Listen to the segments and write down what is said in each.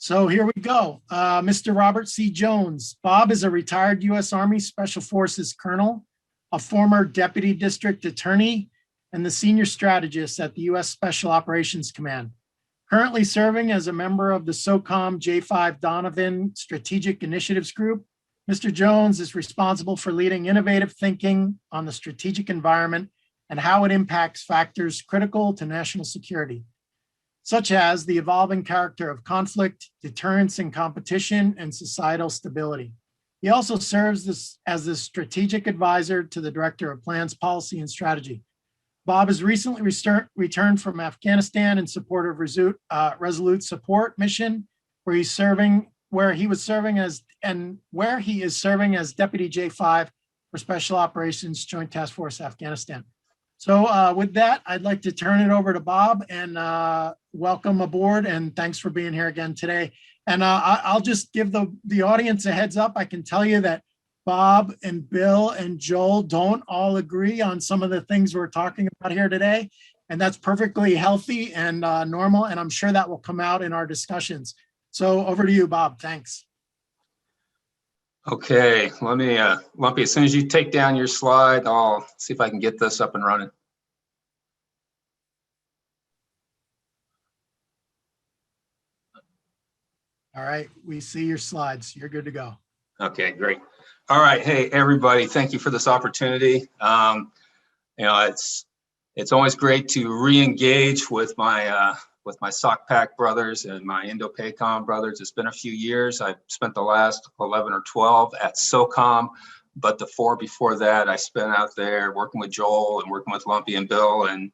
So here we go. Mr. Robert C. Jones. Bob is a retired U.S. Army Special Forces colonel, a former deputy district attorney, and the senior strategist at the U.S. Special Operations Command. Currently serving as a member of the SOCOM J5 Donovan Strategic Initiatives Group, Mr. Jones is responsible for leading innovative thinking on the strategic environment and how it impacts factors critical to national security, such as the evolving character of conflict, deterrence and competition, and societal stability. He also serves as the strategic advisor to the Director of Plans, Policy, and Strategy. Bob has recently returned from Afghanistan in support of Resolute Support Mission, where he is serving as Deputy J5 for Special Operations Joint Task Force Afghanistan. So with that, I'd like to turn it over to Bob and welcome aboard, and thanks for being here again today. And I'll just give the audience a heads up. I can tell you that Bob and Bill and Joel don't all agree on some of the things we're talking about here today, and that's perfectly healthy and normal, and I'm sure that will come out in our discussions. So over to you, Bob. Thanks. Okay, let me, Lumpy, as soon as you take down your slide, I'll see if I can get this up and running. All right, we see your slides. You're good to go. Okay, great. All right, hey everybody, thank you for this opportunity. It's always great to re-engage with my SOCPAC brothers and my Indo-PACOM brothers. It's been a few years. I've spent the last 11 or 12 at SOCOM, but the 4 before that I spent out there working with Joel and working with Lumpy and Bill, and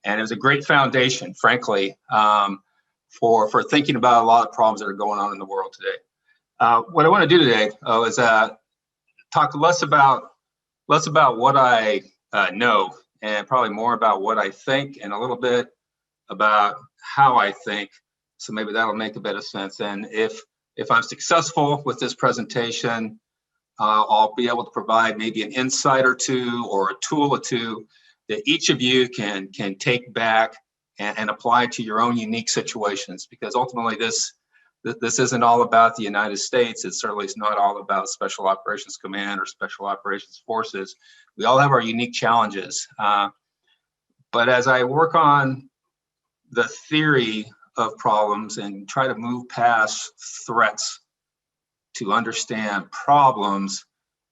it was a great foundation, frankly, for thinking about a lot of problems that are going on in the world today. What I want to do today is talk less about what I know, and probably more about what I think, and a little bit about how I think. So maybe that'll make a bit of sense. And if I'm successful with this presentation, I'll be able to provide maybe an insight or two or a tool or two that each of you can take back and apply to your own unique situations, because ultimately this isn't all about the United States. It certainly is not all about Special Operations Command or Special Operations Forces. We all have our unique challenges. But as I work on the theory of problems and try to move past threats to understand problems,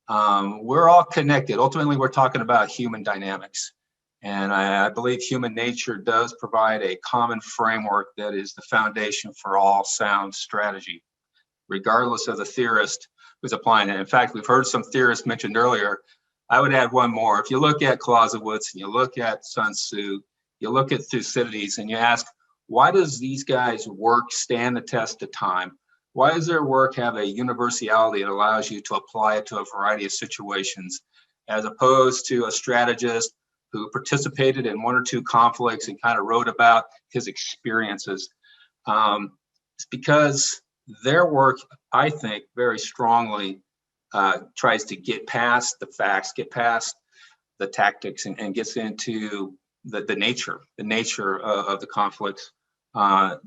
we're all connected. Ultimately, we're talking about human dynamics. And I believe human nature does provide a common framework that is the foundation for all sound strategy, regardless of the theorist who's applying it. In fact, we've heard some theorists mentioned earlier. I would add one more. If you look at Clausewitz and you look at Sun Tzu, you look at Thucydides and you ask, why does these guys' work stand the test of time? Why does their work have a universality that allows you to apply it to a variety of situations, as opposed to a strategist who participated in 1 or 2 conflicts and kind of wrote about his experiences? It's because their work, I think, very strongly tries to get past the facts, get past the tactics, and gets into the nature of the conflicts,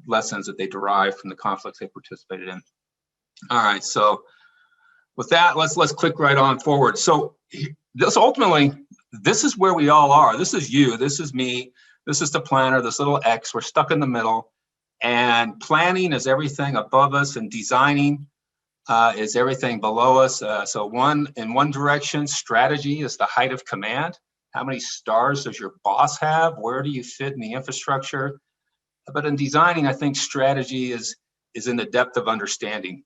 lessons that they derive from the conflicts they participated in. All right, so with that, let's click right on forward. So this ultimately, this is where we all are. This is you, this is me, this is the planner, this little X, we're stuck in the middle, and planning is everything above us, and designing is everything below us. So in one direction, strategy is the height of command. How many stars does your boss have? Where do you fit in the infrastructure? But in designing, I think strategy is in the depth of understanding.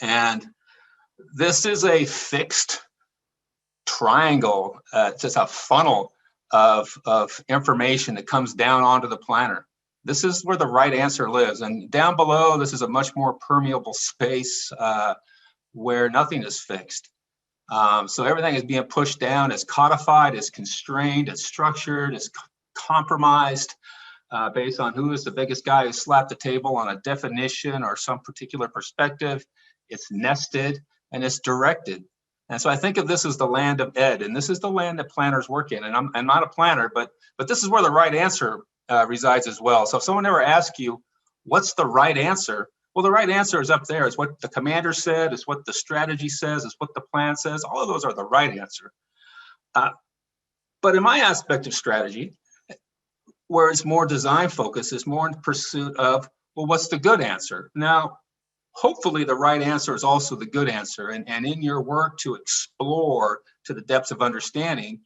And this is a fixed triangle, just a funnel of information that comes down onto the planner. This is where the right answer lives. And down below, this is a much more permeable space where nothing is fixed. So everything is being pushed down, is codified, is constrained, is structured, is compromised based on who is the biggest guy who slapped the table on a definition or some particular perspective. It's nested and it's directed. And so I think of this as the land of Ed, and this is the land that planners work in. And I'm not a planner, but this is where the right answer resides as well. So if someone ever asks you, what's the right answer? Well, the right answer is up there. It's what the commander said, it's what the strategy says, it's what the plan says. All of those are the right answer. But in my aspect of strategy, where it's more design focused, it's more in pursuit of, well, what's the good answer? Now, hopefully the right answer is also the good answer. And in your work to explore to the depths of understanding,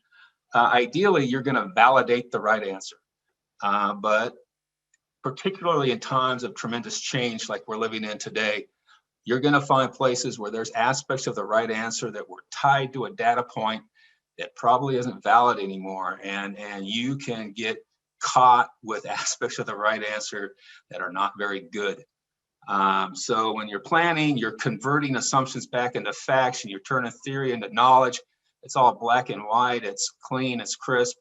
ideally, you're going to validate the right answer. But particularly in times of tremendous change like we're living in today, you're going to find places where there's aspects of the right answer that were tied to a data point that probably isn't valid anymore. And you can get caught with aspects of the right answer that are not very good. So when you're planning, you're converting assumptions back into facts, and you're turning theory into knowledge. It's all black and white, it's clean, it's crisp.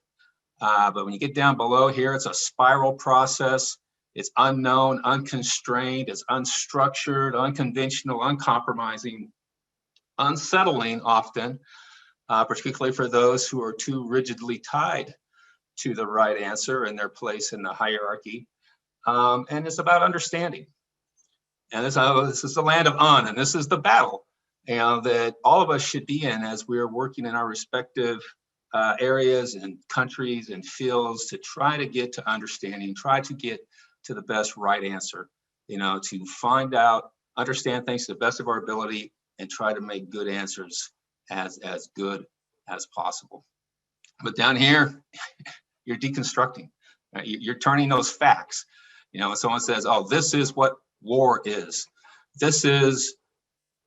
But when you get down below here, it's a spiral process. It's unknown, unconstrained, it's unstructured, unconventional, uncompromising, unsettling often, particularly for those who are too rigidly tied to the right answer and their place in the hierarchy. And it's about understanding. And this is the land of and this is the battle, that all of us should be in as we're working in our respective areas and countries and fields to try to get to understanding, try to get to the best right answer, to find out, understand things to the best of our ability, and try to make good answers as good as possible. But down here, you're deconstructing, right? You're turning those facts. When someone says, oh, this is what war is, this is,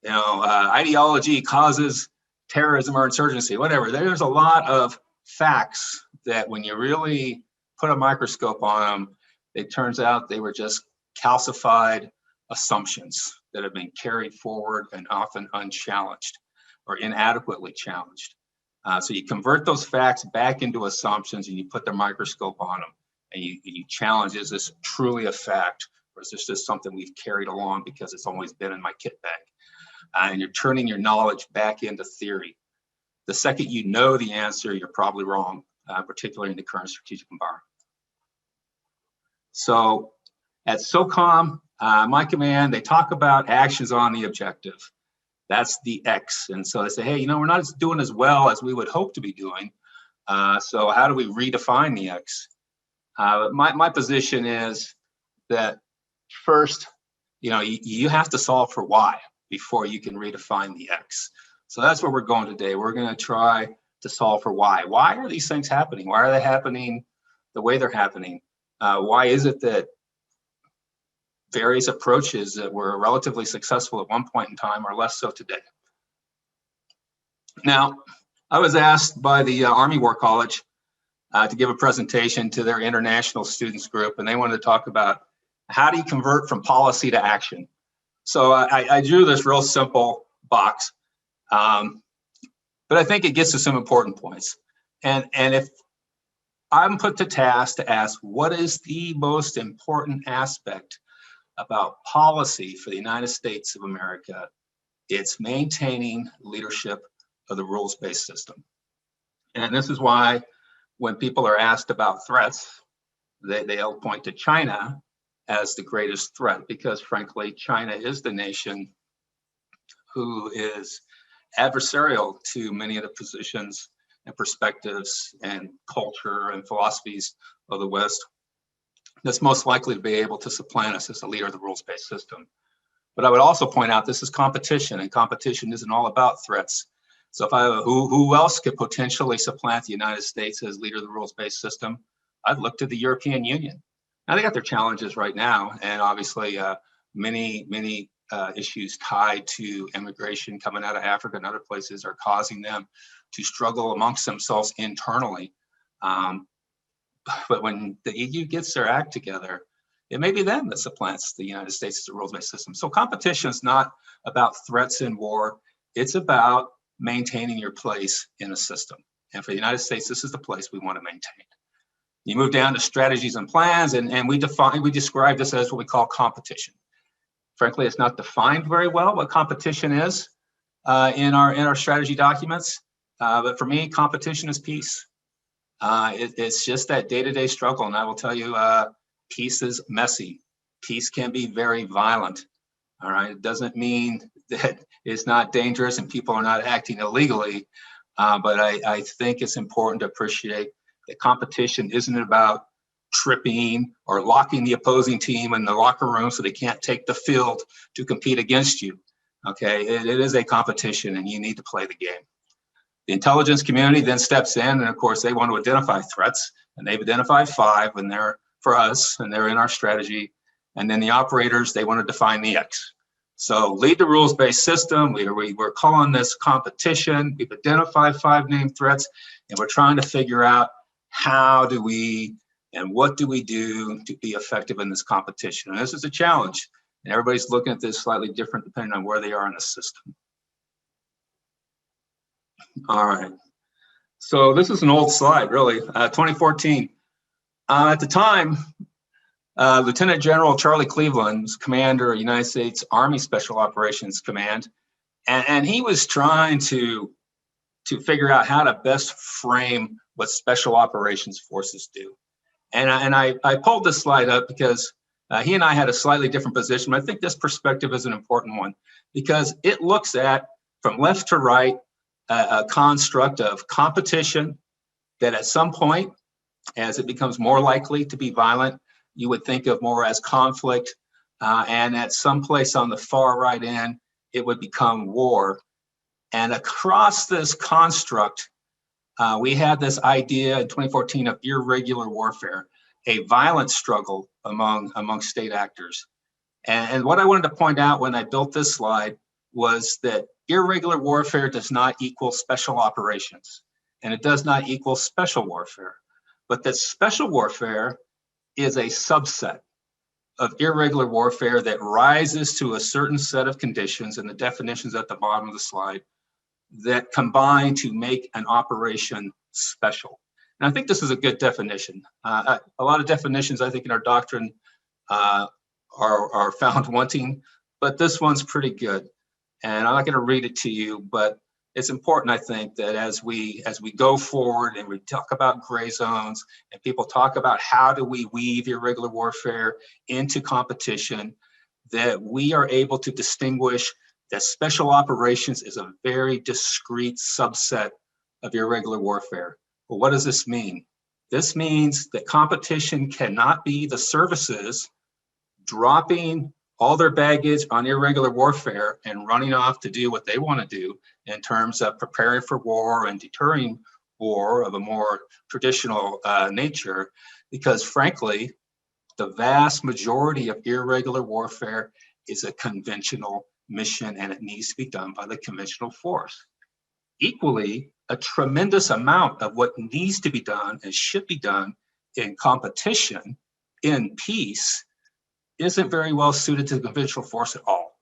ideology causes terrorism or insurgency, whatever. There's a lot of facts that when you really put a microscope on them, it turns out they were just calcified assumptions that have been carried forward and often unchallenged or inadequately challenged. So you convert those facts back into assumptions, and you put the microscope on them, and you challenge, is this truly a fact, or is this just something we've carried along because it's always been in my kit bag? And you're turning your knowledge back into theory. The second you know the answer, you're probably wrong, particularly in the current strategic environment. So at SOCOM, my command, they talk about actions on the objective. That's the X. And so they say, hey, we're not doing as well as we would hope to be doing. So how do we redefine the X? My position is that first, you have to solve for why before you can redefine the X. So that's where we're going today. We're going to try to solve for why. Why are these things happening? Why are they happening the way they're happening? Why is it that various approaches that were relatively successful at one point in time are less so today? Now, I was asked by the Army War College to give a presentation to their international students group, and they wanted to talk about how do you convert from policy to action. So I drew this real simple box, but I think it gets to some important points. And if I'm put to task to ask what is the most important aspect about policy for the United States of America, it's maintaining leadership of the rules-based system. And this is why when people are asked about threats, they'll point to China as the greatest threat, because frankly, China is the nation who is adversarial to many of the positions and perspectives and culture and philosophies of the West, that's most likely to be able to supplant us as a leader of the rules-based system. But I would also point out this is competition, and competition isn't all about threats. So if who else could potentially supplant the United States as leader of the rules-based system? I'd look to the European Union. Now they got their challenges right now, and obviously many issues tied to immigration coming out of Africa and other places are causing them to struggle amongst themselves internally. But when the EU gets their act together, it may be them that supplants the United States as a rules-based system. So competition is not about threats in war. It's about maintaining your place in the system. And for the United States, this is the place we want to maintain. You move down to strategies and plans, and we describe this as what we call competition. Frankly, it's not defined very well what competition is in our strategy documents. But for me, competition is peace. It's just that day-to-day struggle. And I will tell you, peace is messy. Peace can be very violent. All right, it doesn't mean that it's not dangerous and people are not acting illegally, but I think it's important to appreciate that competition isn't about tripping or locking the opposing team in the locker room so they can't take the field to compete against you. Okay, it is a competition and you need to play the game. The intelligence community then steps in, and of course they want to identify threats, and they've identified 5, and they're for us, and they're in our strategy. And then the operators, they want to define the X. So lead the rules-based system. We're calling this competition. We've identified 5 named threats, and we're trying to figure out how do we and what do we do to be effective in this competition. And this is a challenge, and everybody's looking at this slightly different depending on where they are in the system. All right. So this is an old slide, really, 2014. At the time, Lieutenant General Charlie Cleveland was commander of United States Army Special Operations Command, and he was trying to figure out how to best frame what special operations forces do. And I pulled this slide up because he and I had a slightly different position, but I think this perspective is an important one because it looks at, from left to right, a construct of competition that at some point, as it becomes more likely to be violent, you would think of more as conflict, and at some place on the far right end, it would become war. And across this construct, we had this idea in 2014 of irregular warfare, a violent struggle among state actors. And what I wanted to point out when I built this slide was that irregular warfare does not equal special operations, and it does not equal special warfare, but that special warfare is a subset of irregular warfare that rises to a certain set of conditions, and the definitions at the bottom of the slide, that combine to make an operation special. And I think this is a good definition. A lot of definitions, I think, in our doctrine are found wanting, but this one's pretty good. And I'm not going to read it to you, but it's important, I think, that as we go forward and we talk about gray zones and people talk about how do we weave irregular warfare into competition, that we are able to distinguish that special operations is a very discrete subset of irregular warfare. Well, what does this mean? This means that competition cannot be the services dropping all their baggage on irregular warfare and running off to do what they want to do in terms of preparing for war and deterring war of a more traditional nature, because frankly, the vast majority of irregular warfare is a conventional mission and it needs to be done by the conventional force. Equally, a tremendous amount of what needs to be done and should be done in competition, in peace, isn't very well suited to the conventional force at all,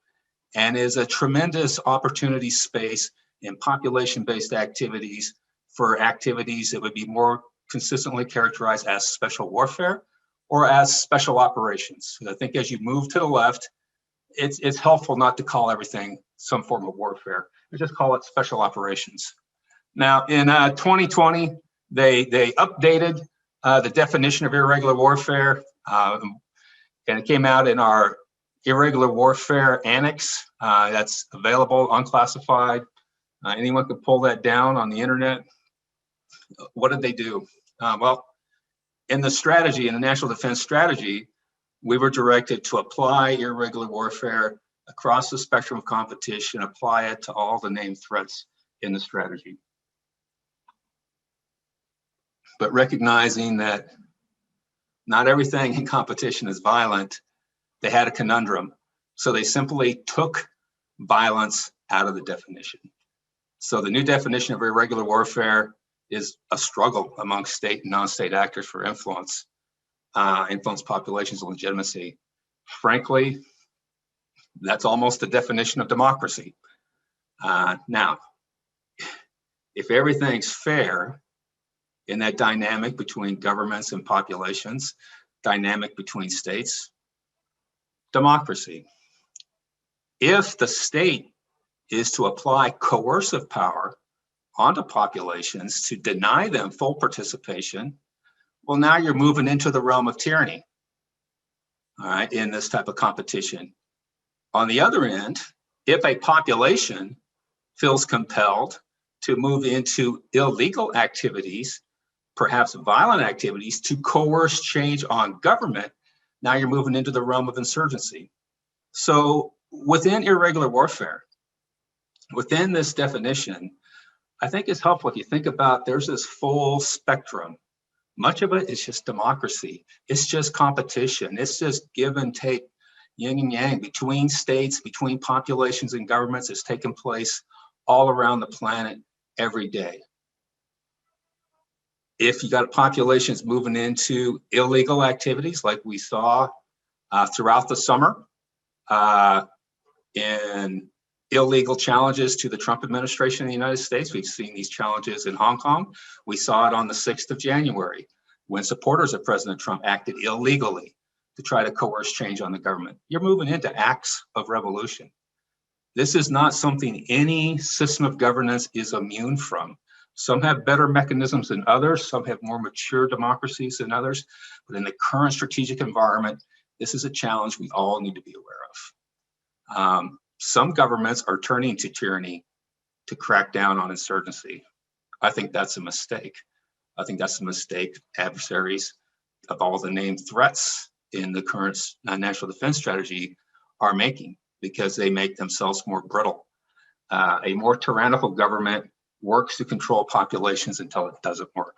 and is a tremendous opportunity space in population-based activities for activities that would be more consistently characterized as special warfare or as special operations. So I think as you move to the left, it's helpful not to call everything some form of warfare, but just call it special operations. Now, in 2020, they updated the definition of irregular warfare, and it came out in our Irregular Warfare Annex. That's available, unclassified. Anyone could pull that down on the internet. What did they do? Well, in the strategy, in the National Defense Strategy, we were directed to apply irregular warfare across the spectrum of competition, apply it to all the named threats in the strategy. But recognizing that not everything in competition is violent, they had a conundrum. So they simply took violence out of the definition. So the new definition of irregular warfare is a struggle among state and non-state actors for influence populations and legitimacy. Frankly, that's almost the definition of democracy. Now, if everything's fair in that dynamic between governments and populations, dynamic between states, democracy. If the state is to apply coercive power onto populations to deny them full participation, well, now you're moving into the realm of tyranny, all right, in this type of competition. On the other end, if a population feels compelled to move into illegal activities, perhaps violent activities, to coerce change on government, now you're moving into the realm of insurgency. So within irregular warfare, within this definition, I think it's helpful if you think about there's this full spectrum. Much of it is just democracy. It's just competition. It's just give and take, yin and yang, between states, between populations and governments. It's taking place all around the planet every day. If you got populations moving into illegal activities like we saw throughout the summer in illegal challenges to the Trump administration in the United States, we've seen these challenges in Hong Kong. We saw it on the 6th of January when supporters of President Trump acted illegally to try to coerce change on the government. You're moving into acts of revolution. This is not something any system of governance is immune from. Some have better mechanisms than others. Some have more mature democracies than others. But in the current strategic environment, this is a challenge we all need to be aware of. Some governments are turning to tyranny to crack down on insurgency. I think that's a mistake. I think that's a mistake adversaries of all the named threats in the current national defense strategy are making, because they make themselves more brittle. A more tyrannical government works to control populations until it doesn't work,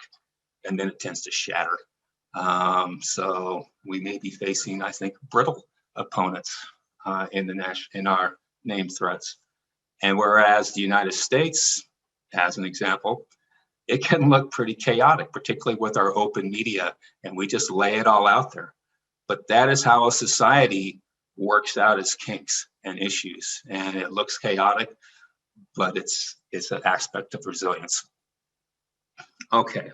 and then it tends to shatter. So we may be facing, I think, brittle opponents in our named threats. And whereas the United States, as an example, it can look pretty chaotic, particularly with our open media, and we just lay it all out there. But that is how a society works out its kinks and issues, and it looks chaotic, but it's an aspect of resilience. Okay,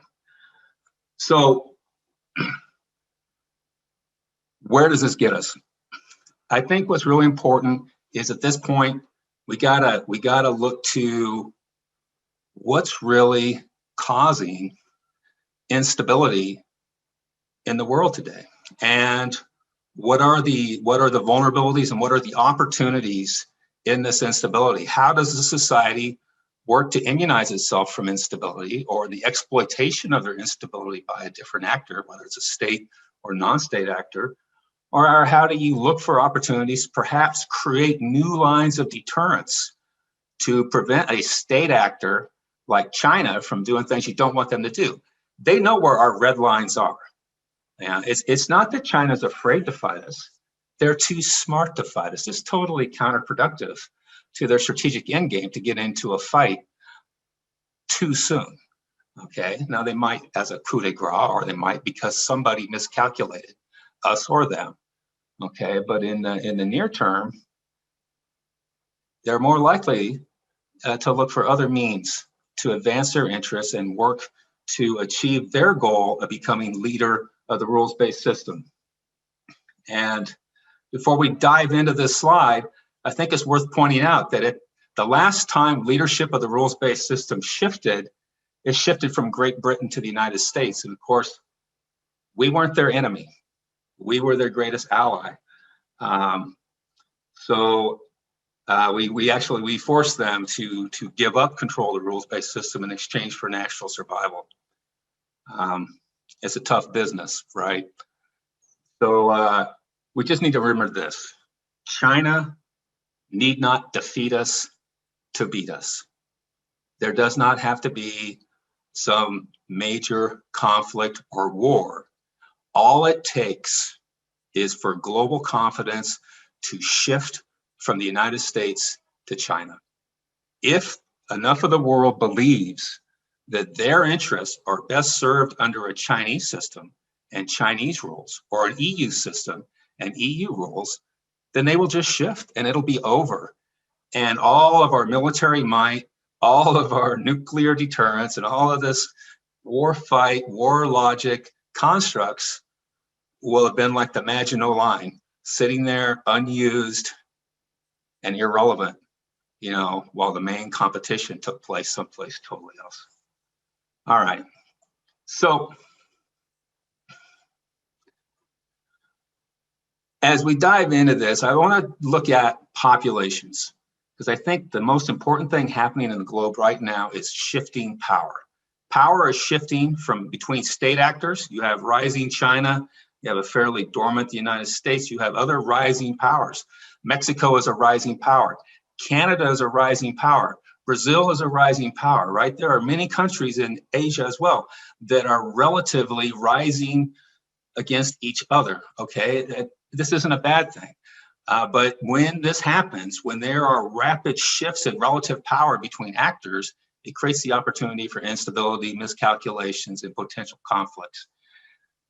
so where does this get us? I think what's really important is at this point we gotta look to what's really causing instability in the world today, and what are the vulnerabilities and what are the opportunities in this instability? How does the society work to immunize itself from instability or the exploitation of their instability by a different actor, whether it's a state or non-state actor? Or how do you look for opportunities, perhaps create new lines of deterrence to prevent a state actor like China from doing things you don't want them to do? They know where our red lines are. And it's not that China's afraid to fight us. They're too smart to fight us. It's totally counterproductive to their strategic endgame to get into a fight too soon. Okay, now they might as a coup de grace, or they might because somebody miscalculated, us or them. Okay, but in the near term, they're more likely to look for other means to advance their interests and work to achieve their goal of becoming leader of the rules-based system. And before we dive into this slide, I think it's worth pointing out that the last time leadership of the rules-based system shifted, it shifted from Great Britain to the United States. And of course, we weren't their enemy. We were their greatest ally. We forced them to give up control of the rules-based system in exchange for national survival. It's a tough business, right? So we just need to remember this. China need not defeat us to beat us. There does not have to be some major conflict or war. All it takes is for global confidence to shift from the United States to China. If enough of the world believes that their interests are best served under a Chinese system and Chinese rules, or an EU system and EU rules, then they will just shift and it'll be over. And all of our military might, all of our nuclear deterrence, and all of this war fight, war logic constructs will have been like the Maginot Line, sitting there unused and irrelevant, while the main competition took place someplace totally else. All right, so As we dive into this, I want to look at populations, because I think the most important thing happening in the globe right now is shifting power. Power is shifting from between state actors. You have rising China, you have a fairly dormant United States, you have other rising powers. Mexico is a rising power. Canada is a rising power. Brazil is a rising power, right? There are many countries in Asia as well that are relatively rising against each other, okay? This isn't a bad thing. But when this happens, when there are rapid shifts in relative power between actors, it creates the opportunity for instability, miscalculations, and potential conflicts.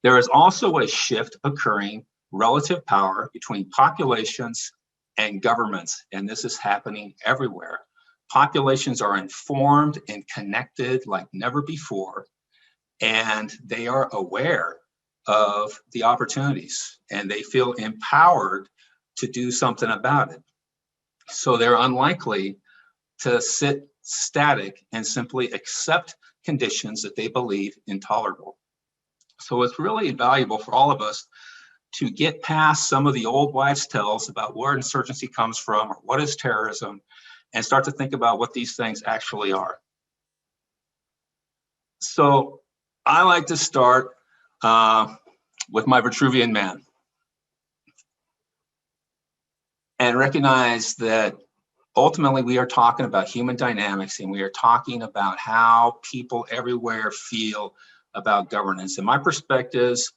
There is also a shift occurring, relative power between populations and governments, and this is happening everywhere. Populations are informed and connected like never before, and they are aware of the opportunities, and they feel empowered to do something about it. So they're unlikely to sit static and simply accept conditions that they believe intolerable. So it's really valuable for all of us to get past some of the old wives' tales about where insurgency comes from or what is terrorism, and start to think about what these things actually are. So I like to start with my Vitruvian Man, and recognize that ultimately we are talking about human dynamics, and we are talking about how people everywhere feel about governance. And my perspectives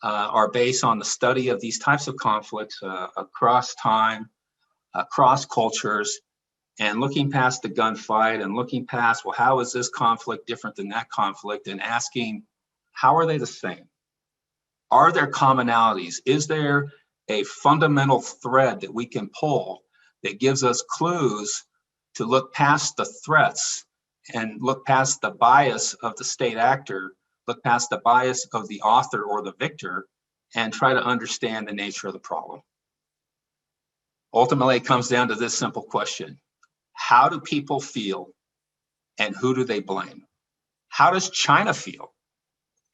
are based on the study of these types of conflicts across time, across cultures, and looking past the gunfight and looking past, well, how is this conflict different than that conflict, and asking, how are they the same? Are there commonalities? Is there a fundamental thread that we can pull that gives us clues to look past the threats and look past the bias of the state actor, look past the bias of the author or the victor, and try to understand the nature of the problem? Ultimately, it comes down to this simple question: how do people feel, and who do they blame? How does China feel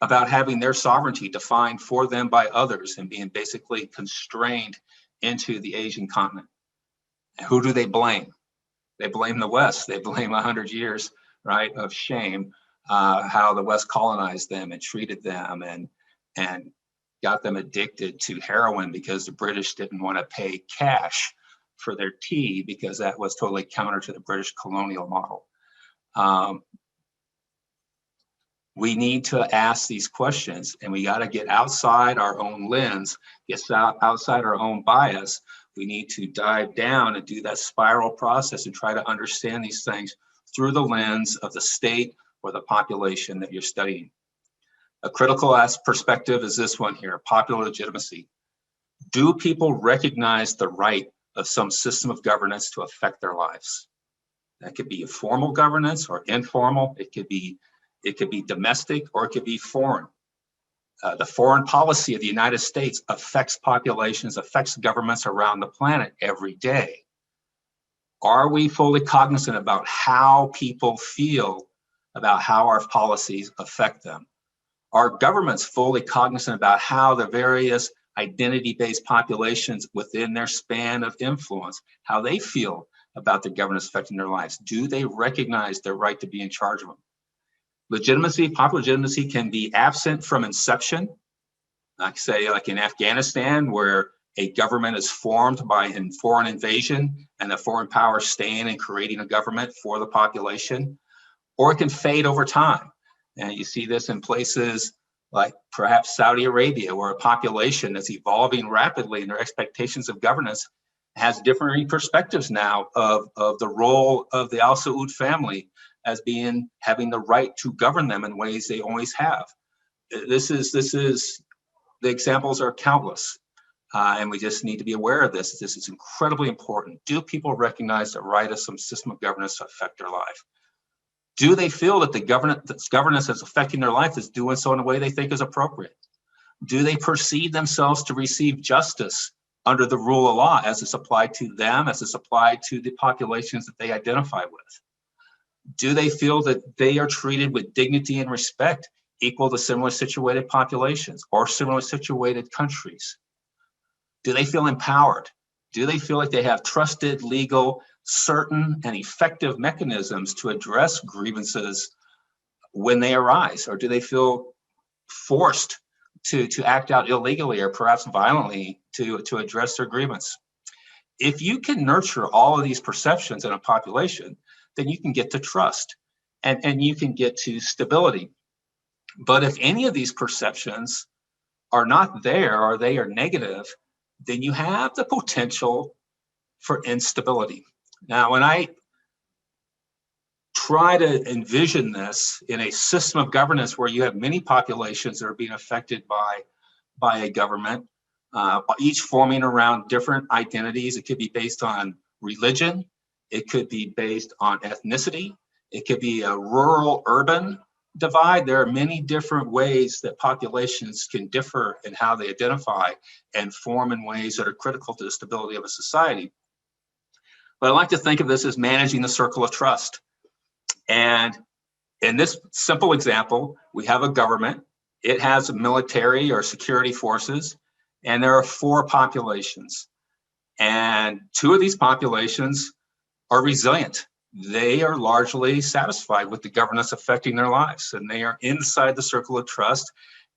about having their sovereignty defined for them by others and being basically constrained into the Asian continent? And who do they blame? They blame the West. They blame 100 years, right, of shame, how the West colonized them and treated them and got them addicted to heroin because the British didn't want to pay cash for their tea, because that was totally counter to the British colonial model. We need to ask these questions, and we got to get outside our own lens, get outside our own bias. We need to dive down and do that spiral process and try to understand these things through the lens of the state or the population that you're studying. A critical perspective is this one here: popular legitimacy. Do people recognize the right of some system of governance to affect their lives? That could be a formal governance or informal. It could be domestic, or it could be foreign. The foreign policy of the United States affects populations, affects governments around the planet every day. Are we fully cognizant about how people feel about how our policies affect them? Are governments fully cognizant about how the various identity-based populations within their span of influence, how they feel about the governance affecting their lives? Do they recognize their right to be in charge of them? Legitimacy, popular legitimacy, can be absent from inception. Like say, like in Afghanistan, where a government is formed by a foreign invasion and the foreign power staying and creating a government for the population, or it can fade over time. And you see this in places like perhaps Saudi Arabia, where a population that's evolving rapidly in their expectations of governance has different perspectives now of the role of the Al Saud family as having the right to govern them in ways they always have. The examples are countless, and we just need to be aware of this. This is incredibly important. Do people recognize the right of some system of governance to affect their life? Do they feel that the governance that's affecting their life is doing so in a way they think is appropriate? Do they perceive themselves to receive justice under the rule of law as it's applied to them, as it's applied to the populations that they identify with? Do they feel that they are treated with dignity and respect equal to similarly situated populations or similarly situated countries? Do they feel empowered? Do they feel like they have trusted, legal, certain, and effective mechanisms to address grievances when they arise? Or do they feel forced to act out illegally or perhaps violently to address their grievance? If you can nurture all of these perceptions in a population, then you can get to trust and you can get to stability. But if any of these perceptions are not there or they are negative, then you have the potential for instability. Now, when I try to envision this in a system of governance where you have many populations that are being affected by a government, each forming around different identities. It could be based on religion. It could be based on ethnicity. It could be a rural-urban divide. There are many different ways that populations can differ in how they identify and form in ways that are critical to the stability of a society. But I like to think of this as managing the circle of trust. And in this simple example, we have a government. It has military or security forces, and there are 4 populations. And 2 of these populations are resilient. They are largely satisfied with the governance affecting their lives, and they are inside the circle of trust.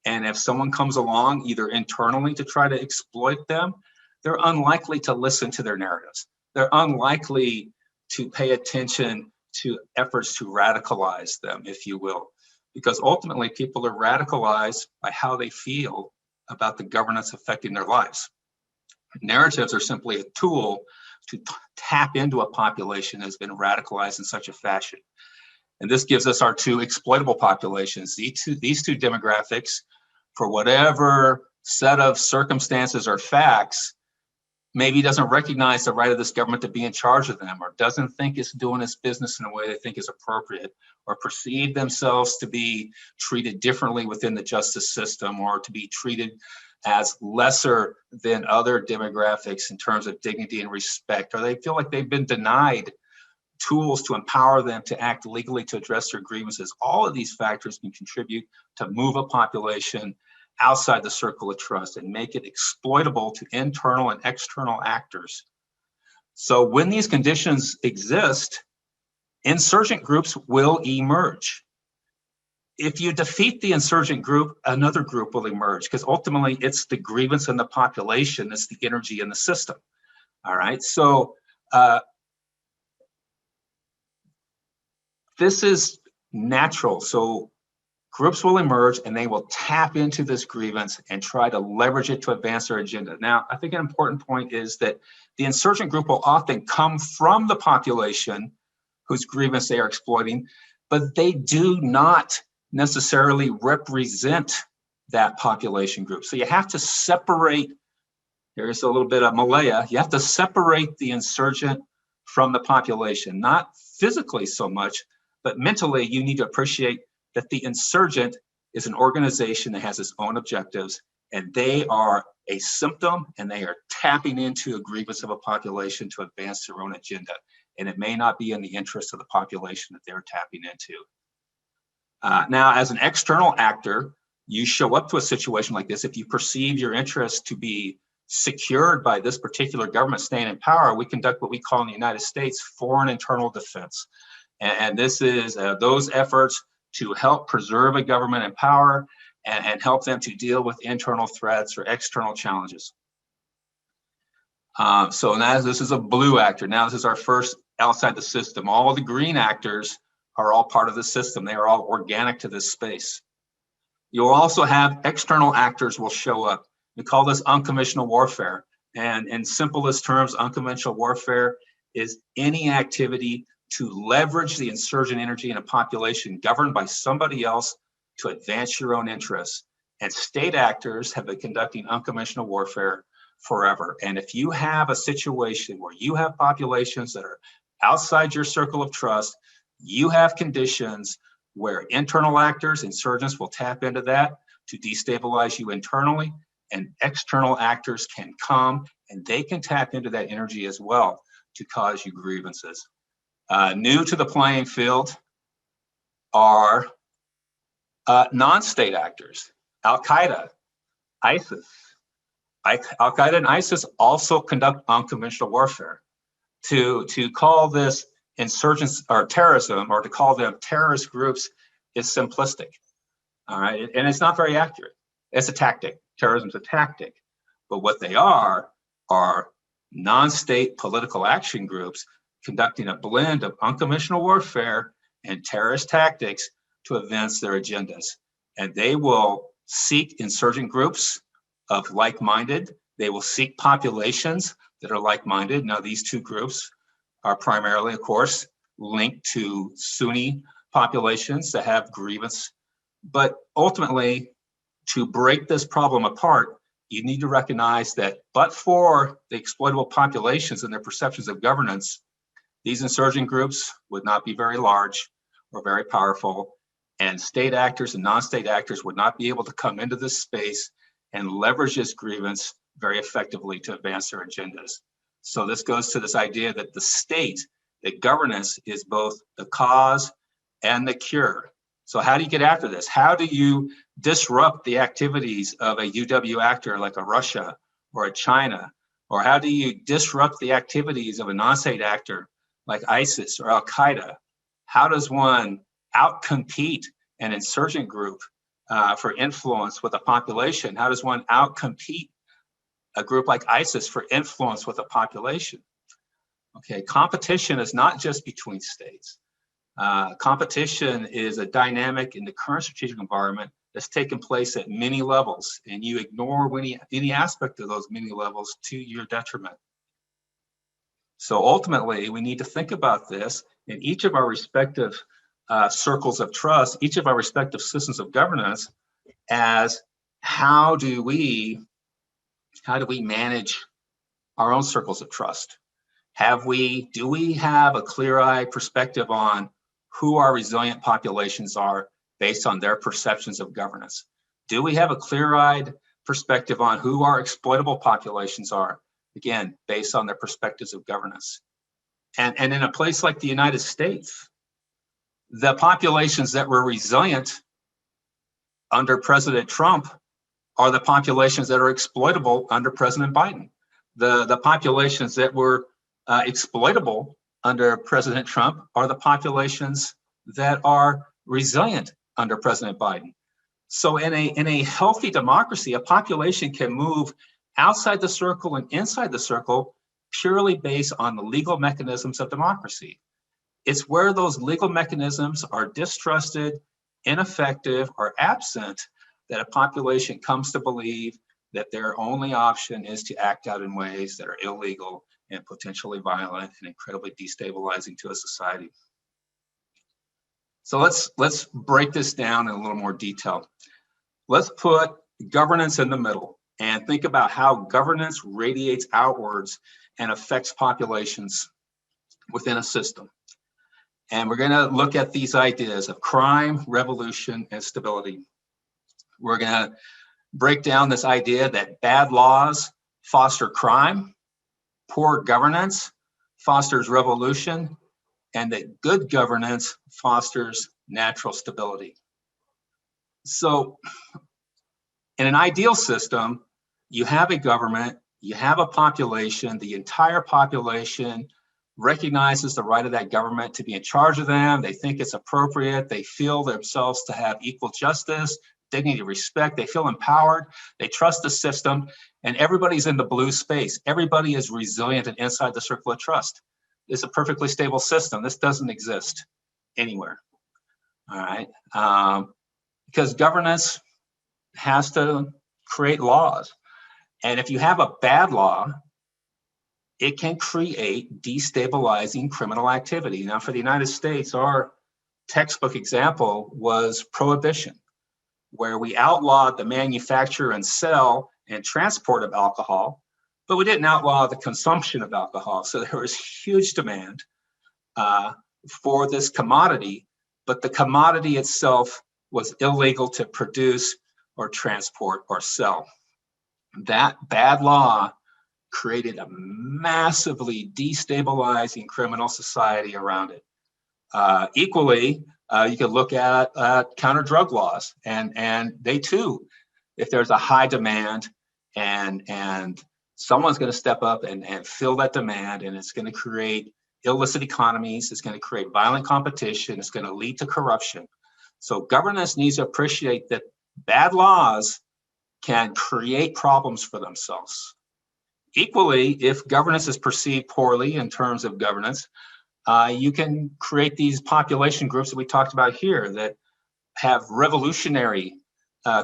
And if someone comes along, either internally to try to exploit them, they're unlikely to listen to their narratives. They're unlikely to pay attention to efforts to radicalize them, if you will, because ultimately people are radicalized by how they feel about the governance affecting their lives. Narratives are simply a tool to tap into a population that has been radicalized in such a fashion. And this gives us our 2 exploitable populations. These two demographics, for whatever set of circumstances or facts, maybe doesn't recognize the right of this government to be in charge of them, or doesn't think it's doing its business in a way they think is appropriate, or perceive themselves to be treated differently within the justice system, or to be treated as lesser than other demographics in terms of dignity and respect, or they feel like they've been denied tools to empower them to act legally to address their grievances. All of these factors can contribute to move a population outside the circle of trust and make it exploitable to internal and external actors. So when these conditions exist, insurgent groups will emerge. If you defeat the insurgent group, another group will emerge, because ultimately it's the grievance in the population, it's the energy in the system. All right, so this is natural. So groups will emerge and they will tap into this grievance and try to leverage it to advance their agenda. Now, I think an important point is that the insurgent group will often come from the population whose grievance they are exploiting, but they do not necessarily represent that population group. So you have to separate, here's a little bit of Malaya, you have to separate the insurgent from the population, not physically so much, but mentally you need to appreciate that the insurgent is an organization that has its own objectives, and they are a symptom, and they are tapping into a grievance of a population to advance their own agenda. And it may not be in the interest of the population that they're tapping into. Now, as an external actor, you show up to a situation like this. If you perceive your interest to be secured by this particular government staying in power, we conduct what we call in the United States foreign internal defense. And this is those efforts to help preserve a government in power and help them to deal with internal threats or external challenges. So now this is a blue actor. Now this is our first outside the system. All the green actors are all part of the system. They are all organic to this space. You'll also have external actors will show up. We call this unconventional warfare. And in simplest terms, unconventional warfare is any activity to leverage the insurgent energy in a population governed by somebody else to advance your own interests. And state actors have been conducting unconventional warfare forever. And if you have a situation where you have populations that are outside your circle of trust, you have conditions where internal actors, insurgents will tap into that to destabilize you internally, and external actors can come and they can tap into that energy as well to cause you grievances. New to the playing field are non-state actors, Al-Qaeda, ISIS, Al-Qaeda and ISIS also conduct unconventional warfare. To call this insurgents or terrorism, or to call them terrorist groups, is simplistic. All right, and it's not very accurate. It's a tactic. Terrorism's a tactic. But what they are non-state political action groups conducting a blend of unconventional warfare and terrorist tactics to advance their agendas. And they will seek insurgent groups of like-minded. They will seek populations that are like-minded. Now, these two groups are primarily, of course, linked to Sunni populations that have grievance. But ultimately, to break this problem apart, you need to recognize that but for the exploitable populations and their perceptions of governance, these insurgent groups would not be very large or very powerful, and state actors and non-state actors would not be able to come into this space and leverage this grievance very effectively to advance their agendas. So this goes to this idea that the state, that governance is both the cause and the cure. So how do you get after this? How do you disrupt the activities of a UW actor like a Russia or a China? Or how do you disrupt the activities of a non-state actor like ISIS or Al-Qaeda? How does one outcompete an insurgent group for influence with a population? How does one outcompete a group like ISIS for influence with a population? Okay, competition is not just between states. Competition is a dynamic in the current strategic environment that's taken place at many levels, and you ignore any aspect of those many levels to your detriment. So ultimately, we need to think about this in each of our respective circles of trust, each of our respective systems of governance, as how do we manage our own circles of trust? Do we have a clear-eyed perspective on who our resilient populations are based on their perceptions of governance? Do we have a clear-eyed perspective on who our exploitable populations are, again, based on their perspectives of governance? And in a place like the United States, the populations that were resilient under President Trump are the populations that are exploitable under President Biden. The populations that were exploitable under President Trump are the populations that are resilient under President Biden. So in a healthy democracy, a population can move outside the circle and inside the circle purely based on the legal mechanisms of democracy. It's where those legal mechanisms are distrusted, ineffective, or absent that a population comes to believe that their only option is to act out in ways that are illegal and potentially violent and incredibly destabilizing to a society. So let's break this down in a little more detail. Let's put governance in the middle and think about how governance radiates outwards and affects populations within a system. And we're going to look at these ideas of crime, revolution, and stability. We're going to break down this idea that bad laws foster crime, poor governance fosters revolution, and that good governance fosters natural stability. So in an ideal system, you have a government, you have a population, the entire population recognizes the right of that government to be in charge of them. They think it's appropriate. They feel themselves to have equal justice, dignity, respect. They feel empowered. They trust the system, and everybody's in the blue space. Everybody is resilient and inside the circle of trust. It's a perfectly stable system. This doesn't exist anywhere. All right, because governance has to create laws, and if you have a bad law, it can create destabilizing criminal activity. Now, for the United States, our textbook example was prohibition, where we outlawed the manufacture and sell and transport of alcohol, but we didn't outlaw the consumption of alcohol. So there was huge demand for this commodity, but the commodity itself was illegal to produce or transport or sell. That bad law created a massively destabilizing criminal society around it. Equally, you could look at counter drug laws, and they too, if there's a high demand and someone's going to step up and fill that demand, and it's going to create illicit economies. It's going to create violent competition. It's going to lead to corruption. So governance needs to appreciate that bad laws can create problems for themselves. Equally, if governance is perceived poorly in terms of governance, you can create these population groups that we talked about here that have revolutionary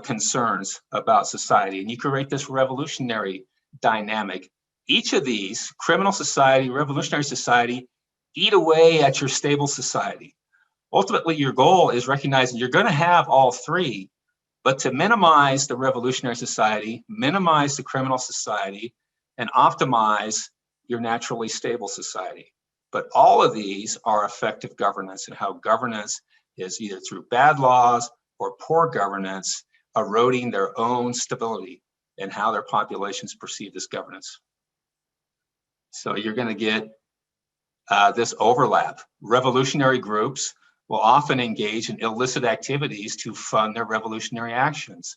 concerns about society, and you create this revolutionary dynamic. Each of these, criminal society, revolutionary society, eat away at your stable society. Ultimately, your goal is recognizing you're going to have all three, but to minimize the revolutionary society, minimize the criminal society, and optimize your naturally stable society. But all of these are effective governance, and how governance is either through bad laws or poor governance eroding their own stability and how their populations perceive this governance. So you're going to get this overlap. Revolutionary groups will often engage in illicit activities to fund their revolutionary actions.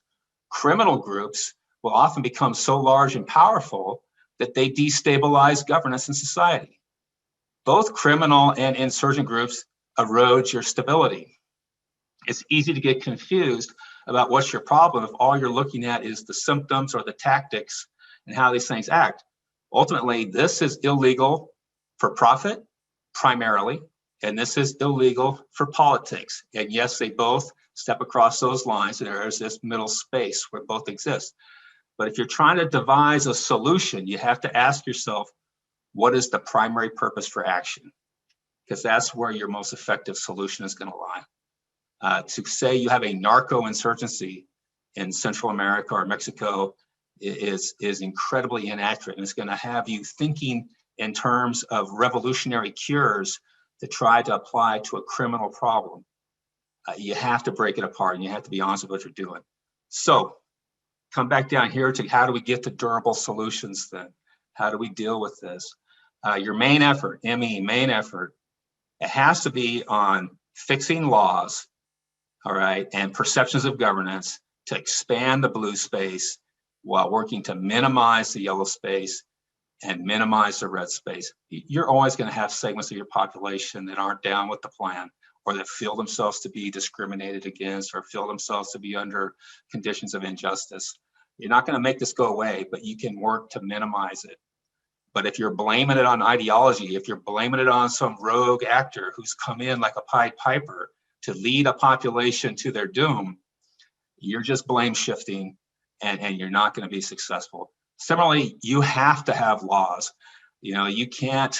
Criminal groups will often become so large and powerful that they destabilize governance and society. Both criminal and insurgent groups erode your stability. It's easy to get confused about what's your problem if all you're looking at is the symptoms or the tactics and how these things act. Ultimately, this is illegal for profit, primarily, and this is illegal for politics. And yes, they both step across those lines, and there is this middle space where both exist. But if you're trying to devise a solution, you have to ask yourself, what is the primary purpose for action? Because that's where your most effective solution is going to lie. To say you have a narco insurgency in Central America or Mexico is incredibly inaccurate, and it's going to have you thinking in terms of revolutionary cures to try to apply to a criminal problem. You have to break it apart, and you have to be honest with what you're doing. So come back down here to how do we get to durable solutions then? How do we deal with this? Your main effort, main effort, it has to be on fixing laws, all right, and perceptions of governance to expand the blue space while working to minimize the yellow space and minimize the red space. You're always going to have segments of your population that aren't down with the plan, or that feel themselves to be discriminated against, or feel themselves to be under conditions of injustice. You're not going to make this go away, but you can work to minimize it. But if you're blaming it on ideology, if you're blaming it on some rogue actor who's come in like a Pied Piper to lead a population to their doom, you're just blame shifting, and you're not going to be successful. Similarly, you have to have laws. You know, you can't,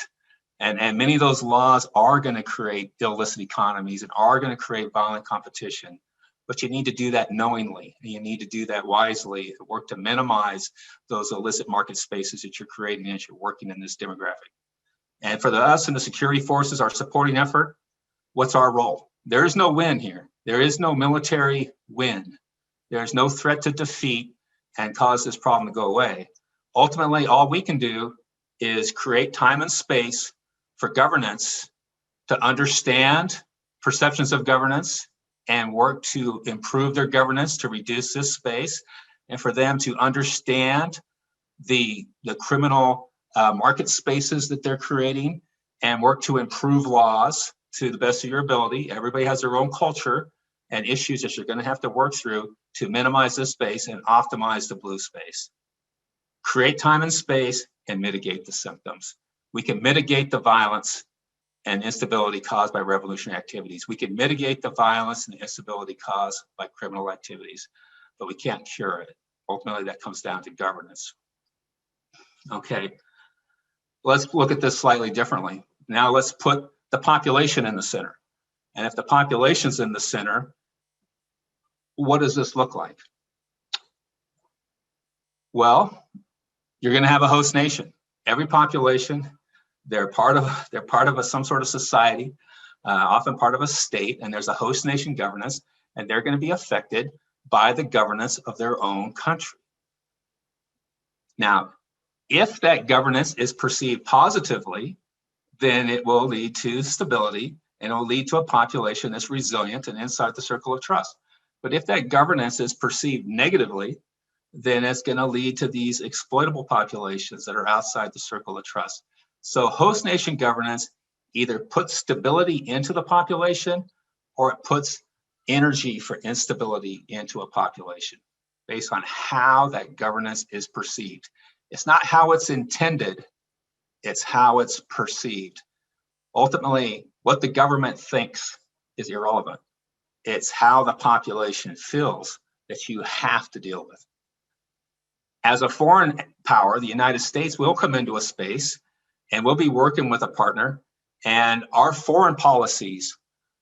and many of those laws are going to create illicit economies and are going to create violent competition, but you need to do that knowingly, and you need to do that wisely, and work to minimize those illicit market spaces that you're creating as you're working in this demographic. And for us in the security forces, our supporting effort, what's our role? There is no win here. There is no military win. There's no threat to defeat and cause this problem to go away. Ultimately, all we can do is create time and space for governance to understand perceptions of governance and work to improve their governance to reduce this space, and for them to understand the criminal market spaces that they're creating and work to improve laws to the best of your ability. Everybody has their own culture and issues that you're going to have to work through to minimize this space and optimize the blue space. Create time and space and mitigate the symptoms. We can mitigate the violence and instability caused by revolutionary activities. We can mitigate the violence and the instability caused by criminal activities, but we can't cure it. Ultimately, that comes down to governance. Okay, let's look at this slightly differently. Now let's put the population in the center. And if the population's in the center, what does this look like? Well, you're going to have a host nation. Every population, they're part of some sort of society, often part of a state, and there's a host nation governance, and they're going to be affected by the governance of their own country. Now, if that governance is perceived positively, then it will lead to stability, and it will lead to a population that's resilient and inside the circle of trust. But if that governance is perceived negatively, then it's going to lead to these exploitable populations that are outside the circle of trust. So host nation governance either puts stability into the population or it puts energy for instability into a population based on how that governance is perceived. It's not how it's intended, it's how it's perceived. Ultimately, what the government thinks is irrelevant. It's how the population feels that you have to deal with. As a foreign power, the United States will come into a space and we'll be working with a partner, and our foreign policies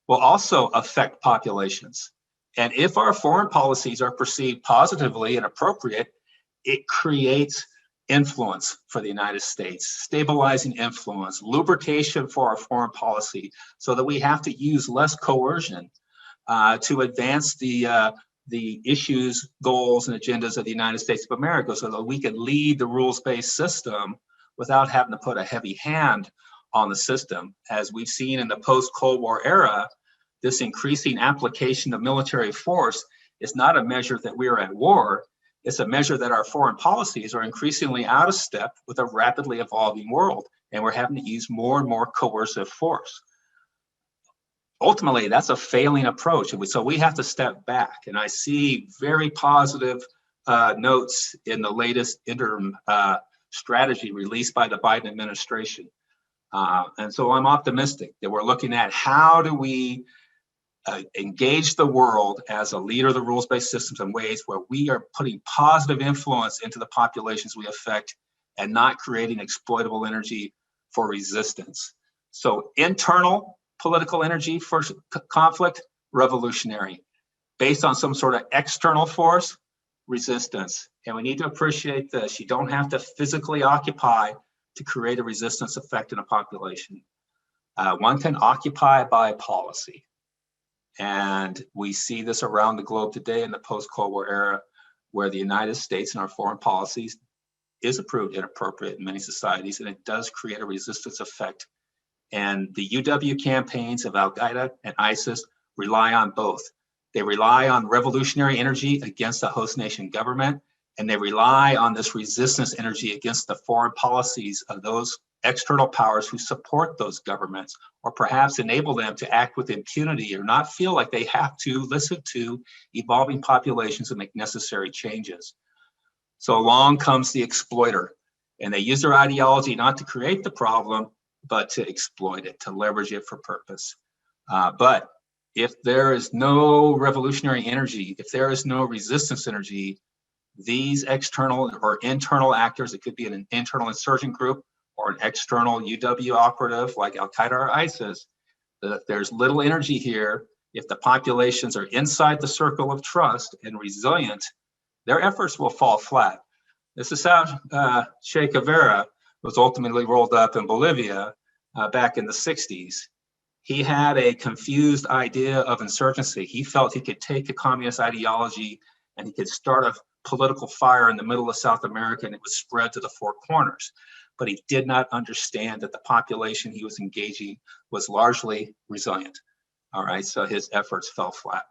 will also affect populations. And if our foreign policies are perceived positively and appropriate, it creates influence for the United States, stabilizing influence, lubrication for our foreign policy, so that we have to use less coercion to advance the issues, goals, and agendas of the United States of America, so that we can lead the rules-based system without having to put a heavy hand on the system. As we've seen in the post-Cold War era, this increasing application of military force is not a measure that we are at war. It's a measure that our foreign policies are increasingly out of step with a rapidly evolving world, and we're having to use more and more coercive force. Ultimately, that's a failing approach, so we have to step back. And I see very positive notes in the latest interim strategy released by the Biden administration. And so I'm optimistic that we're looking at how do we engage the world as a leader of the rules-based systems in ways where we are putting positive influence into the populations we affect and not creating exploitable energy for resistance. So internal political energy for conflict, revolutionary. Based on some sort of external force, resistance. And we need to appreciate this. You don't have to physically occupy to create a resistance effect in a population. One can occupy by policy. And we see this around the globe today in the post-Cold War era, where the United States and our foreign policies is approved inappropriate in many societies, and it does create a resistance effect. And the UW campaigns of Al-Qaeda and ISIS rely on both. They rely on revolutionary energy against the host nation government, and they rely on this resistance energy against the foreign policies of those external powers who support those governments, or perhaps enable them to act with impunity or not feel like they have to listen to evolving populations and make necessary changes. So along comes the exploiter, and they use their ideology not to create the problem, but to exploit it, to leverage it for purpose. But if there is no revolutionary energy, if there is no resistance energy, these external or internal actors, it could be an internal insurgent group or an external UW operative like Al-Qaeda or ISIS, there's little energy here. If the populations are inside the circle of trust and resilient, their efforts will fall flat. This is how Che Guevara was ultimately rolled up in Bolivia back in the 60s. He had a confused idea of insurgency. He felt he could take a communist ideology and he could start a political fire in the middle of South America and it would spread to the four corners. But he did not understand that the population he was engaging was largely resilient. All right, so his efforts fell flat.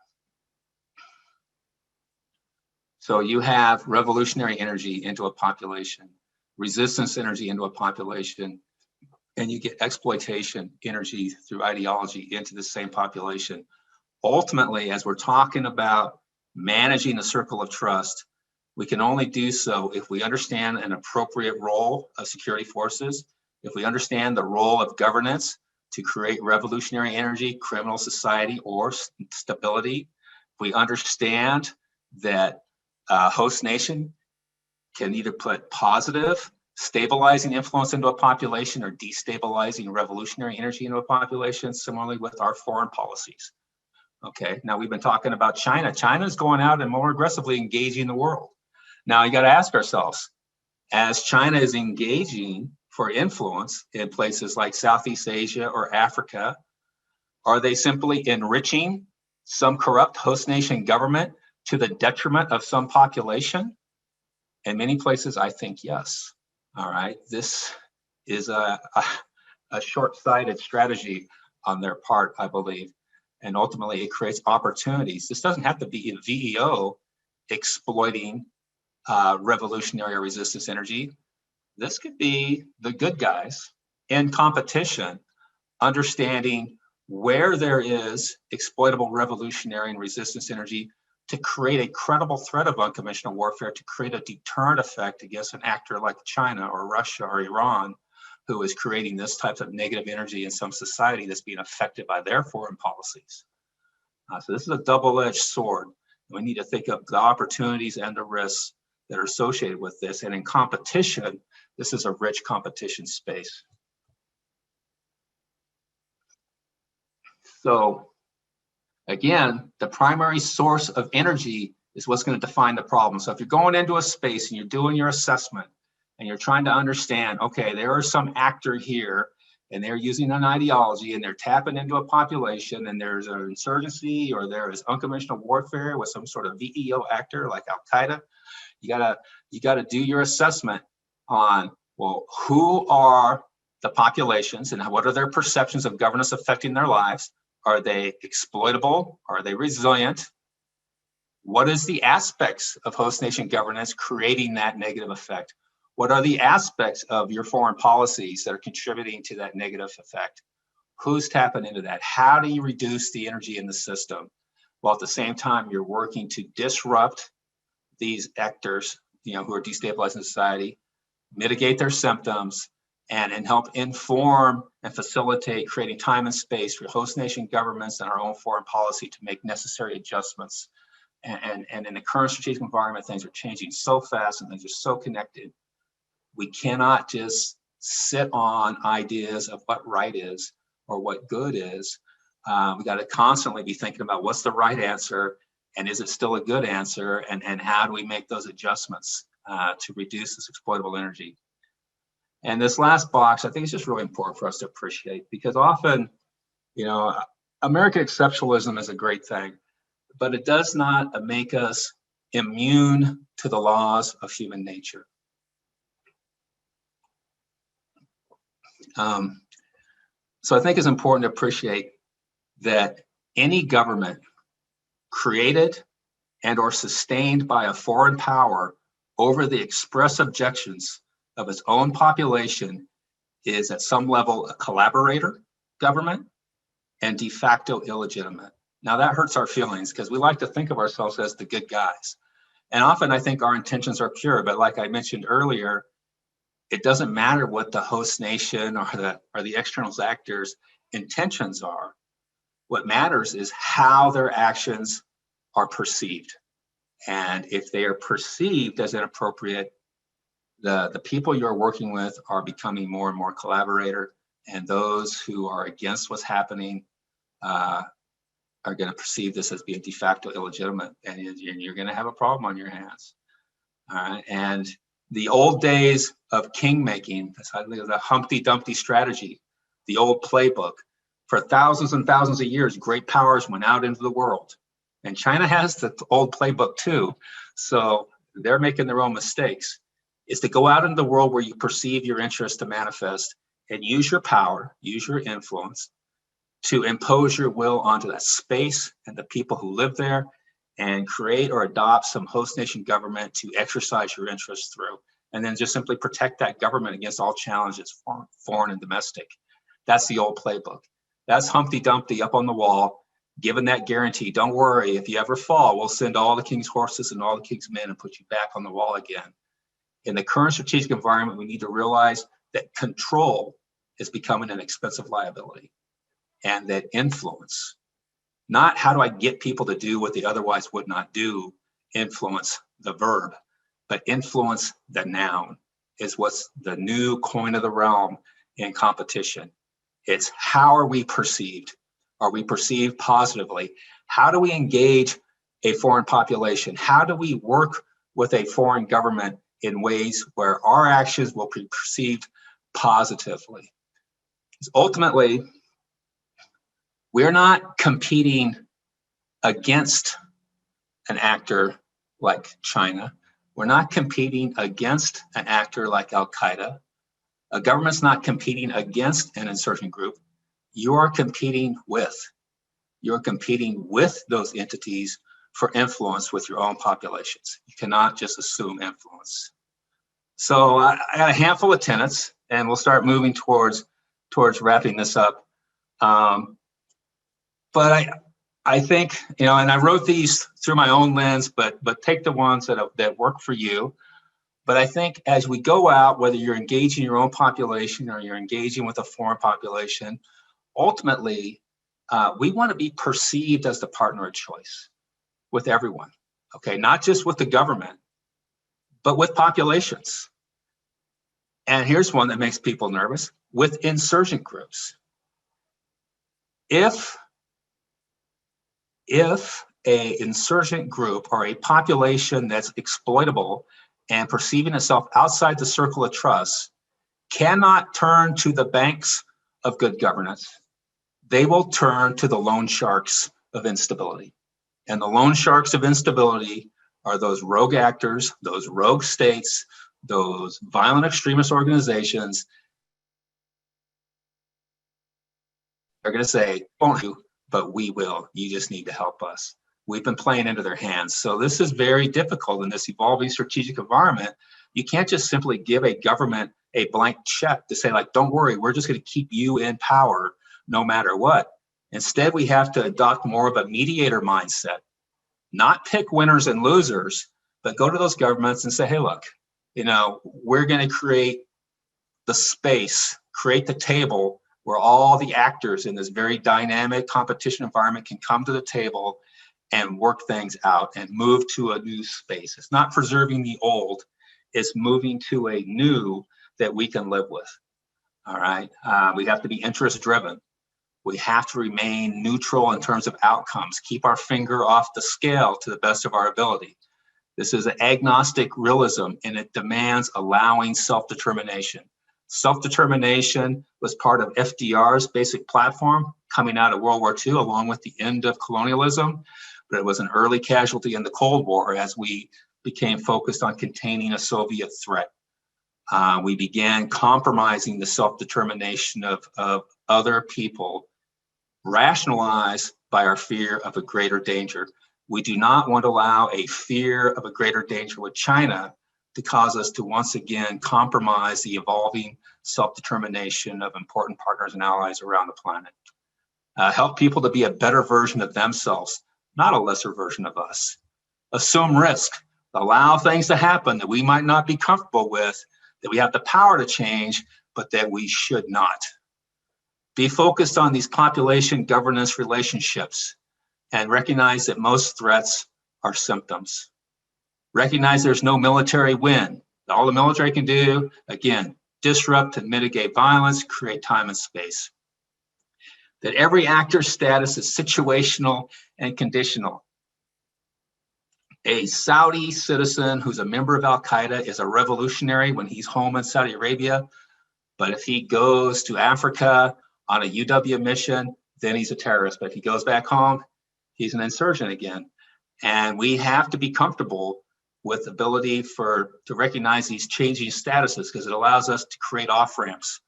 So you have revolutionary energy into a population, resistance energy into a population, and you get exploitation energy through ideology into the same population. Ultimately, as we're talking about managing the circle of trust, we can only do so if we understand an appropriate role of security forces, if we understand the role of governance to create revolutionary energy, criminal society, or stability. If we understand that host nation can either put positive, stabilizing influence into a population or destabilizing revolutionary energy into a population, similarly with our foreign policies. Okay, now we've been talking about China. China's going out and more aggressively engaging the world. Now you got to ask ourselves, as China is engaging for influence in places like Southeast Asia or Africa, are they simply enriching some corrupt host nation government to the detriment of some population? In many places, I think yes. All right, this is a short-sighted strategy on their part, I believe, and ultimately it creates opportunities. This doesn't have to be a VEO exploiting revolutionary or resistance energy. This could be the good guys in competition, understanding where there is exploitable revolutionary and resistance energy to create a credible threat of unconventional warfare, to create a deterrent effect against an actor like China or Russia or Iran, who is creating this type of negative energy in some society that's being affected by their foreign policies. So this is a double-edged sword. We need to think of the opportunities and the risks that are associated with this. And in competition, this is a rich competition space. So again, the primary source of energy is what's going to define the problem. So if you're going into a space and you're doing your assessment and you're trying to understand, okay, there is some actor here and they're using an ideology and they're tapping into a population, and there's an insurgency or there is unconventional warfare with some sort of VEO actor like Al-Qaeda, you gotta do your assessment on, well, who are the populations and what are their perceptions of governance affecting their lives? Are they exploitable? Are they resilient? What is the aspects of host nation governance creating that negative effect? What are the aspects of your foreign policies that are contributing to that negative effect? Who's tapping into that? How do you reduce the energy in the system while at the same time you're working to disrupt these actors, who are destabilizing society, mitigate their symptoms, and help inform and facilitate creating time and space for host nation governments and our own foreign policy to make necessary adjustments. And in the current strategic environment, things are changing so fast and things are so connected. We cannot just sit on ideas of what right is or what good is. We got to constantly be thinking about what's the right answer, and is it still a good answer, and how do we make those adjustments to reduce this exploitable energy. And this last box, I think, is just really important for us to appreciate, because often, American exceptionalism is a great thing, but it does not make us immune to the laws of human nature. So I think it's important to appreciate that any government created and or sustained by a foreign power over the express objections of its own population is at some level a collaborator government and de facto illegitimate. Now that hurts our feelings because we like to think of ourselves as the good guys. And often I think our intentions are pure, but like I mentioned earlier, it doesn't matter what the host nation or the external actors' intentions are. What matters is how their actions are perceived. And if they are perceived as inappropriate, the people you're working with are becoming more and more collaborator, and those who are against what's happening are going to perceive this as being de facto illegitimate, and you're going to have a problem on your hands. All right, and the old days of king making, the Humpty Dumpty strategy, the old playbook, for thousands and thousands of years, great powers went out into the world. And China has the old playbook too, so they're making their own mistakes, is to go out into the world where you perceive your interest to manifest and use your power, use your influence to impose your will onto that space and the people who live there, and create or adopt some host nation government to exercise your interests through, and then just simply protect that government against all challenges, foreign and domestic. That's the old playbook. That's Humpty Dumpty up on the wall, given that guarantee. Don't worry, if you ever fall, we'll send all the king's horses and all the king's men and put you back on the wall again. In the current strategic environment, we need to realize that control is becoming an expensive liability, and that influence, not how do I get people to do what they otherwise would not do, influence the verb, but influence the noun is what's the new coin of the realm in competition. It's how are we perceived? Are we perceived positively? How do we engage a foreign population? How do we work with a foreign government in ways where our actions will be perceived positively? Ultimately, we're not competing against an actor like China. We're not competing against an actor like Al-Qaeda. A government's not competing against an insurgent group. You are competing with. You're competing with those entities for influence with your own populations. You cannot just assume influence. So I got a handful of tenets, and we'll start moving towards wrapping this up. But I think, and I wrote these through my own lens, but take the ones that work for you. But I think as we go out, whether you're engaging your own population or you're engaging with a foreign population, ultimately, we want to be perceived as the partner of choice with everyone, okay? Not just with the government, but with populations. And here's one that makes people nervous, with insurgent groups. If a insurgent group or a population that's exploitable and perceiving itself outside the circle of trust cannot turn to the banks of good governance, they will turn to the loan sharks of instability. And the loan sharks of instability are those rogue actors, those rogue states, those violent extremist organizations. They're going to say, won't you, but we will. You just need to help us. We've been playing into their hands. So this is very difficult in this evolving strategic environment. You can't just simply give a government a blank check to say, like, don't worry, we're just going to keep you in power no matter what. Instead, we have to adopt more of a mediator mindset, not pick winners and losers, but go to those governments and say, hey, look, we're going to create the space, create the table where all the actors in this very dynamic competition environment can come to the table and work things out and move to a new space. It's not preserving the old, it's moving to a new that we can live with. All right, we have to be interest driven. We have to remain neutral in terms of outcomes, keep our finger off the scale to the best of our ability. This is an agnostic realism, and it demands allowing self-determination. Self-determination was part of FDR's basic platform coming out of World War II, along with the end of colonialism, but it was an early casualty in the Cold War as we became focused on containing a Soviet threat. We began compromising the self-determination of other people, rationalized by our fear of a greater danger. We do not want to allow a fear of a greater danger with China to cause us to once again compromise the evolving self-determination of important partners and allies around the planet. Help people to be a better version of themselves, not a lesser version of us. Assume risk, allow things to happen that we might not be comfortable with, that we have the power to change, but that we should not. Be focused on these population governance relationships and recognize that most threats are symptoms. Recognize there's no military win. All the military can do, again, disrupt and mitigate violence, create time and space. That every actor's status is situational and conditional. A Saudi citizen who's a member of Al-Qaeda is a revolutionary when he's home in Saudi Arabia, but if he goes to Africa on a UW mission, then he's a terrorist. But if he goes back home, he's an insurgent again. And we have to be comfortable with the ability to recognize these changing statuses, because it allows us to create off-ramps,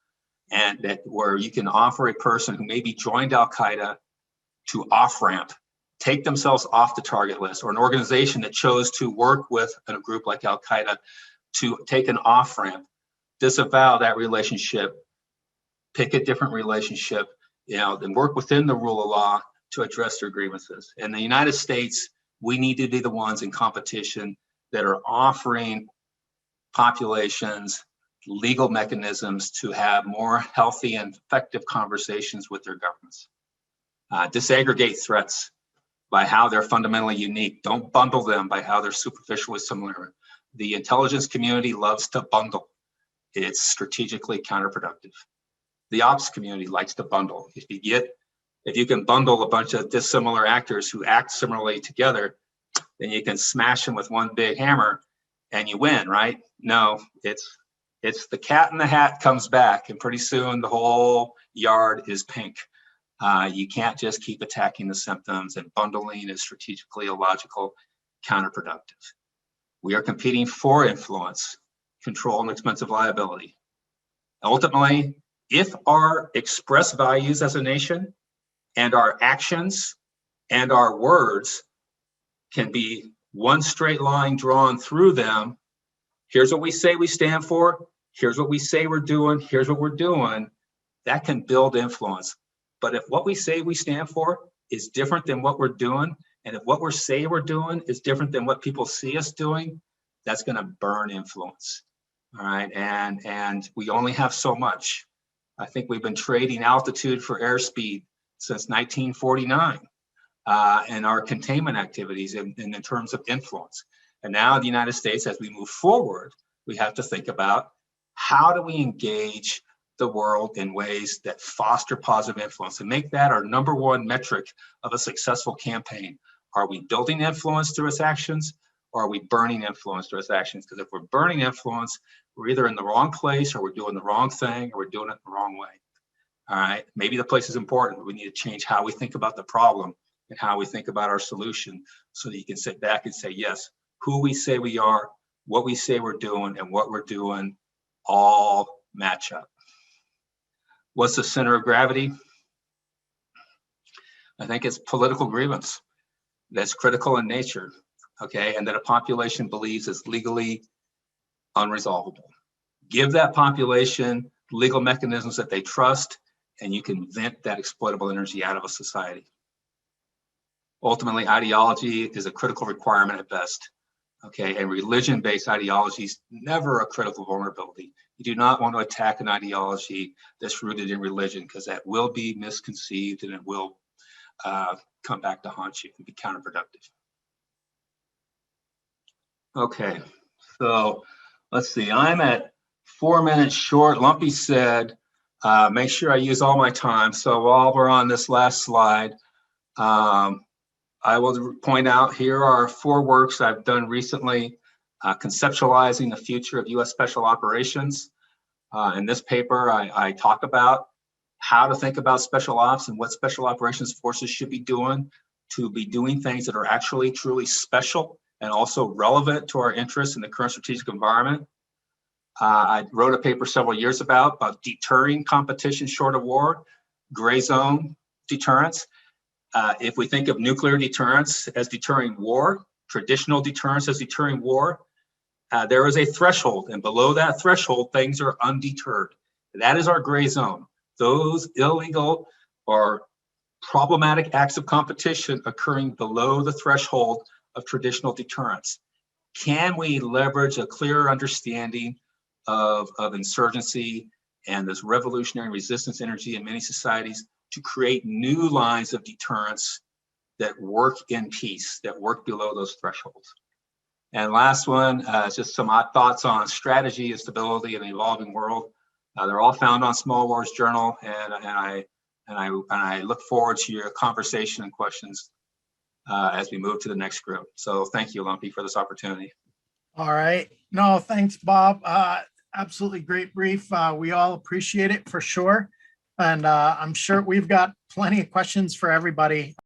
and that where you can offer a person who maybe joined Al-Qaeda to off-ramp, take themselves off the target list, or an organization that chose to work with a group like Al-Qaeda to take an off-ramp, disavow that relationship, pick a different relationship, then work within the rule of law to address their grievances. In the United States, we need to be the ones in competition that are offering populations legal mechanisms to have more healthy and effective conversations with their governments. Disaggregate threats by how they're fundamentally unique. Don't bundle them by how they're superficially similar. The intelligence community loves to bundle. It's strategically counterproductive. The ops community likes to bundle. If you can bundle a bunch of dissimilar actors who act similarly together, then you can smash them with one big hammer and you win, right? No, it's the cat in the hat comes back, and pretty soon the whole yard is pink. You can't just keep attacking the symptoms, and bundling is strategically illogical, counterproductive. We are competing for influence, control, and expensive liability. Ultimately, if our expressed values as a nation and our actions and our words can be one straight line drawn through them. Here's what we say we stand for. Here's what we say we're doing. Here's what we're doing. That can build influence. But if what we say we stand for is different than what we're doing, and if what we're saying we're doing is different than what people see us doing, that's going to burn influence. All right. And we only have so much. I think we've been trading altitude for airspeed since 1949 in our containment activities in terms of influence. And now in the United States, as we move forward, we have to think about how do we engage the world in ways that foster positive influence and make that our number one metric of a successful campaign. Are we building influence through its actions, or are we burning influence through its actions? Because if we're burning influence, we're either in the wrong place, or we're doing the wrong thing, or we're doing it the wrong way. All right, maybe the place is important, but we need to change how we think about the problem and how we think about our solution, so that you can sit back and say, yes, who we say we are, what we say we're doing, and what we're doing all match up. What's the center of gravity? I think it's political grievance that's critical in nature, okay, and that a population believes is legally unresolvable. Give that population legal mechanisms that they trust, and you can vent that exploitable energy out of a society. Ultimately, ideology is a critical requirement at best, okay, and religion-based ideology is never a critical vulnerability. You do not want to attack an ideology that's rooted in religion, because that will be misconceived and it will come back to haunt you and be counterproductive. Okay, so let's see, I'm at 4 minutes short. Lumpy said, make sure I use all my time. So while we're on this last slide, I will point out here are 4 works I've done recently, conceptualizing the future of U.S. Special Operations. In this paper, I talk about how to think about special ops and what special operations forces should be doing to be doing things that are actually truly special and also relevant to our interests in the current strategic environment. I wrote a paper several years about deterring competition short of war, gray zone deterrence. If we think of nuclear deterrence as deterring war, traditional deterrence as deterring war, there is a threshold, and below that threshold, things are undeterred. That is our gray zone. Those illegal or problematic acts of competition occurring below the threshold of traditional deterrence. Can we leverage a clearer understanding of insurgency and this revolutionary resistance energy in many societies to create new lines of deterrence that work in peace, that work below those thresholds? And last one, just some odd thoughts on strategy and stability in an evolving world. They're all found on Small Wars Journal, and I look forward to your conversation and questions as we move to the next group. So thank you, Lumpy, for this opportunity. All right. No, thanks, Bob. Absolutely great brief. We all appreciate it for sure. And I'm sure we've got plenty of questions for everybody.